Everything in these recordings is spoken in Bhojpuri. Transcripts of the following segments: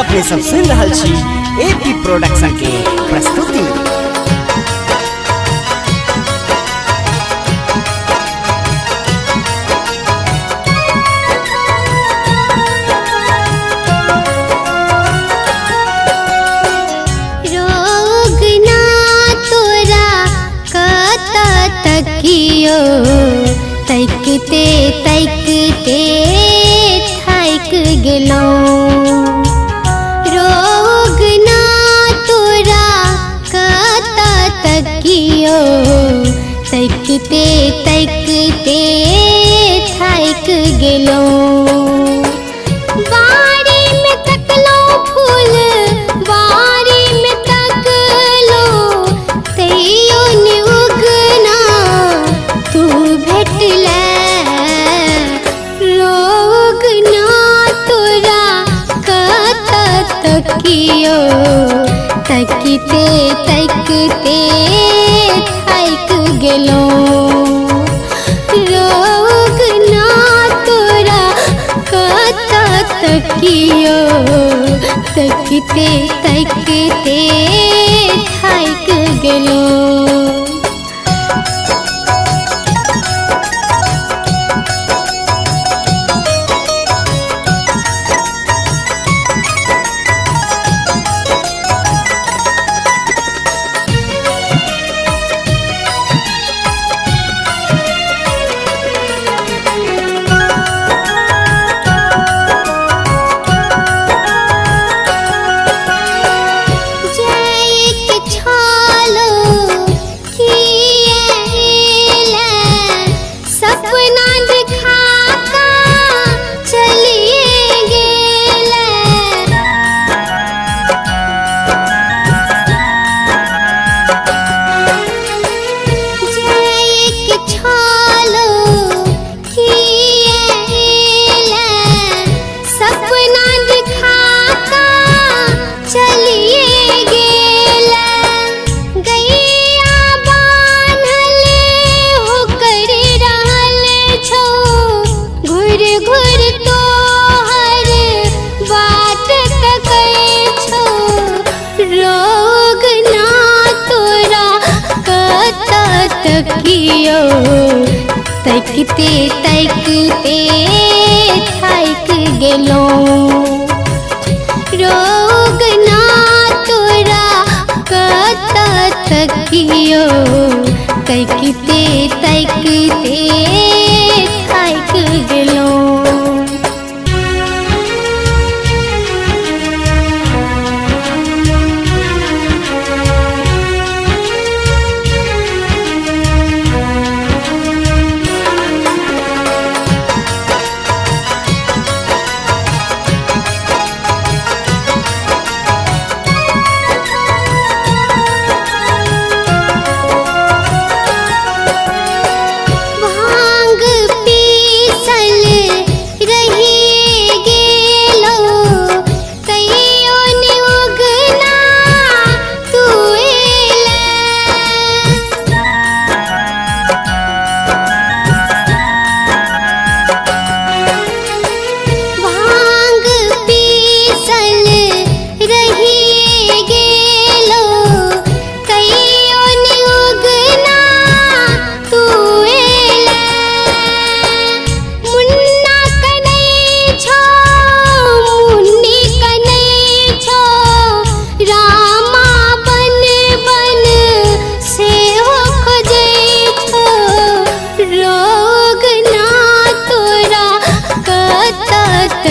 अपने सब सुन रहल छी एपी प्रोडक्शन के प्रस्तुति में। तकियो तकते तकते थाक गेलो रोग ना तोरा कता तकियो तकते तकते थाक गेलो बारी में तकलो फूल बारी में तकलो तैयो ने उगना तू भेटले रोग ना तोरा कता तकियो तकते तकते थाक गेलो रोग ना तोरा कता तकियो तकते तकते थाक गेलो। तकियो तकते तकते थाक गेलो रोग ना तोरा कता तकियो तकते तकते थाक गेलो।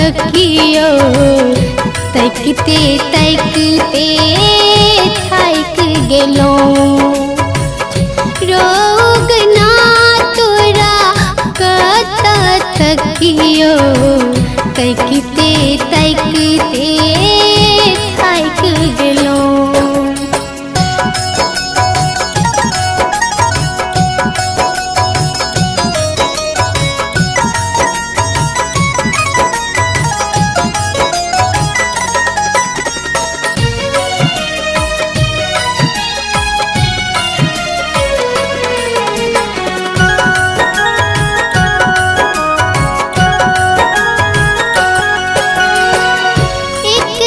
तकियो तकते तकते थाक गेलो रोग ना तोरा कता तकियो तकते तकते थाक गेलो। एक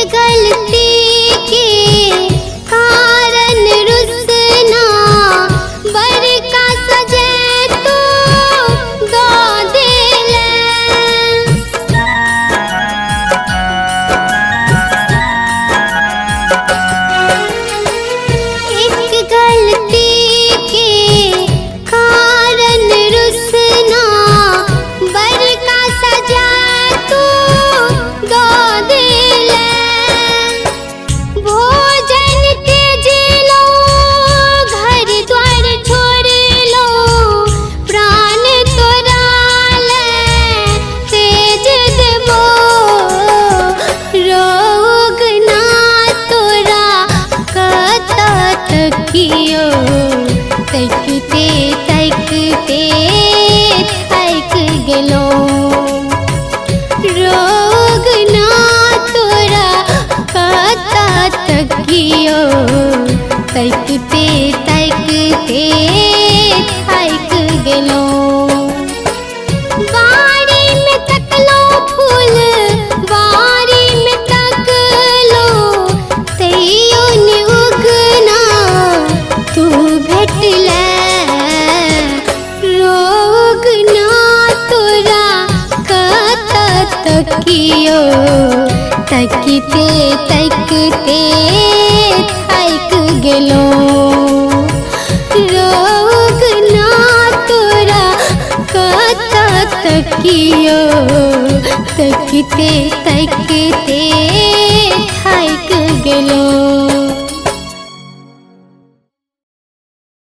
तकते थाक गेलो रोग ना तोरा कता तकियो तकते तकते थाक गेलो बाड़ी में तकलो फूल बाड़ी में तकलो तैयो ने उगना तू भेटले रोग ना तोरा कता तकियो तकते तकते थाक गेलो रोग ना तोरा कता तकियो तकते तकते थाक गेलो।